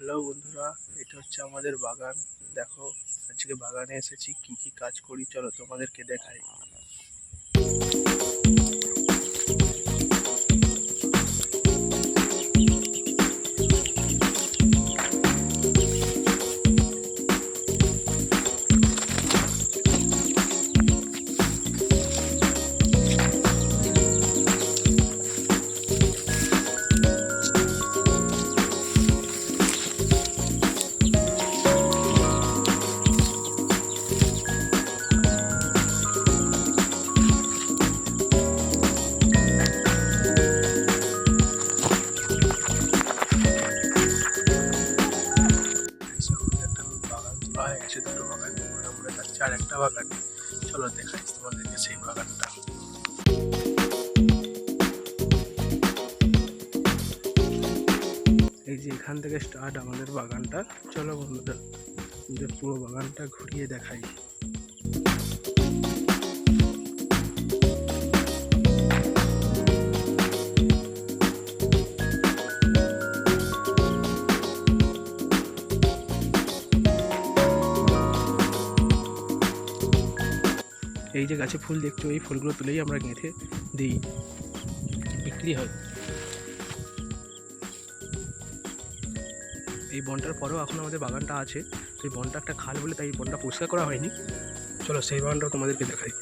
Hello বন্ধুরা, এটা হচ্ছে আমাদের বাগান। দেখো, আজকে বাগানে এসেছি, কি কি কাজ করি চলো তোমাদেরকে দেখাই। আমাদের একটা বাগান তোলা হয়ে গেছে, দুটো বাগান। এবার আমরা যাচ্ছি আর একটা বাগানে, চলো দেখাই তোমাদেরকে সেই বাগানটা। এই যে এখান থেকে স্টার্ট আমাদের বাগানটা। চলো বন্ধুরা, পুরো বাগানটা ঘুরিয়ে দেখাই। এই যে গাছে ফুল দেখছো, এই ফুলগুলো তুলেই আমরা গেঁথে দিই, বিক্রি হয়। এই বনটার পরেও এখন আমাদের বাগানটা আছে। তো এই বনটা একটা খাল বলে তাই এই বনটা পরিষ্কার করা হয়নি। চলো সেই বাগানটাও তোমাদেরকে দেখাই।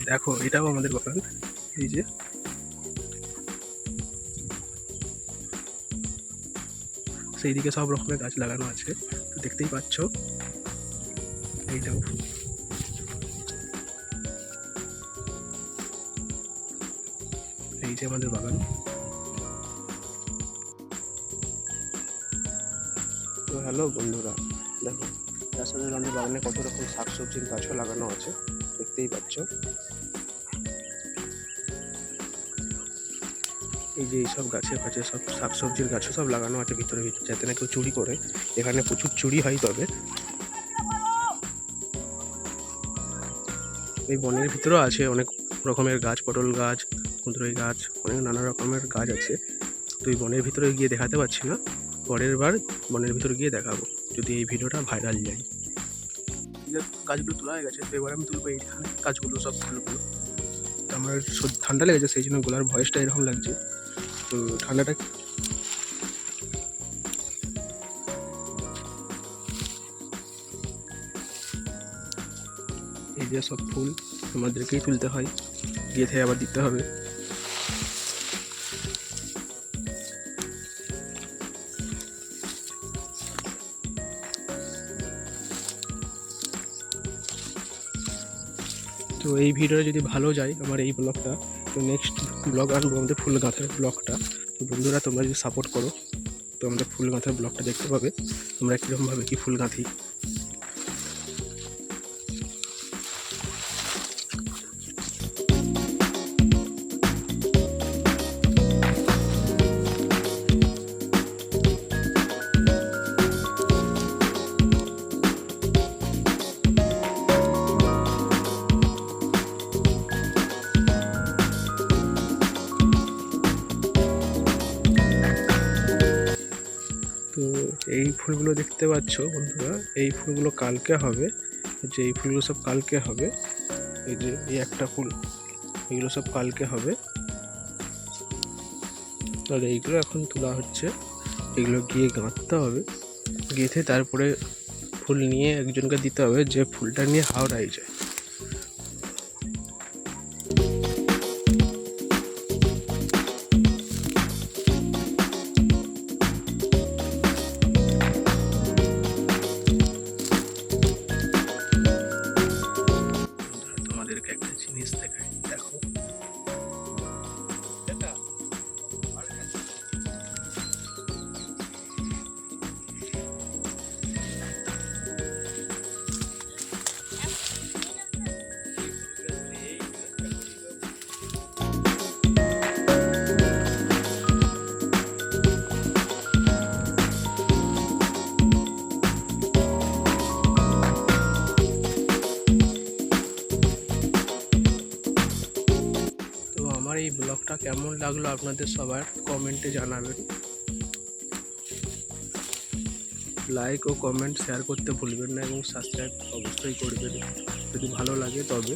দেখো, এটাও আমাদের বাগান। এই যে সেই দিকে সব রকমের গাছ লাগানো আছে, তো দেখতেই পাচ্ছ। এইটাও এই যে আমাদের বাগান। তো হ্যালো বন্ধুরা, দেখো তার সাথে আমাদের বাগানে কত রকম শাকসবজির গাছও লাগানো আছে, দেখতেই পাচ্ছ। এই যে এইসব গাছের কাছে সব শাকসবজির গাছও সব লাগানো আছে ভিতরে ভিতরে, যাতে না কেউ চুরি করে। এখানে প্রচুর চুরি হয়। তবে এই বনের ভিতরেও আছে অনেক রকমের গাছ, পটল গাছ, কুঁদরই গাছ, অনেক নানা রকমের গাছ আছে। তো এই বনের ভিতরে গিয়ে দেখাতে পারছি না, পরের বার বনের ভিতরে গিয়ে দেখাবো যদি এই ভিডিওটা ভাইরাল যায়। গাছগুলো তোলা হয়ে গেছে, তো এবার আমি তুলবো এইখানে গাছগুলো, সব ফুলগুলো। তো আমার ঠান্ডা লেগেছে, সেই জন্য গলার ভয়েসটা এরকম লাগছে। তো ঠান্ডাটা এই যে সব ফুল আমাদেরকেই তুলতে হয়, গেঁথে আবার দিতে হবে। তো এই ভিডিওটা যদি ভালো যায় আমার এই ব্লগটা, তো নেক্সট ব্লগ আনবো আমাদের ফুল গাঁথার ব্লগটা। তো বন্ধুরা, তোমরা যদি সাপোর্ট করো তো আমাদের ফুল গাঁথার ব্লগটা দেখতে পাবে, আমরা কীরকমভাবে কি ফুল গাঁথি। তো এই ফুলগুলো দেখতে পাচ্ছ বন্ধুরা, এই ফুলগুলো কালকে হবে। যে এই ফুলগুলো সব কালকে হবে। এই যে এই একটা ফুল, এগুলো সব কালকে হবে। তাহলে এইগুলো এখন তোলা হচ্ছে, এগুলো গিয়ে গাঁথতে হবে। গেঁথে তারপরে ফুল নিয়ে একজনকে দিতে হবে, যে ফুলটা নিয়ে হাওড়ায় যায়। তোমাদেরকে একটা জিনিস দেখাই, দেখো। আমার এই ব্লগটা কেমন লাগলো আপনাদের সবার কমেন্টে জানাবেন। লাইক ও কমেন্ট শেয়ার করতে ভুলবেন না এবং সাবস্ক্রাইব অবশ্যই করবেন যদি ভালো লাগে তবে।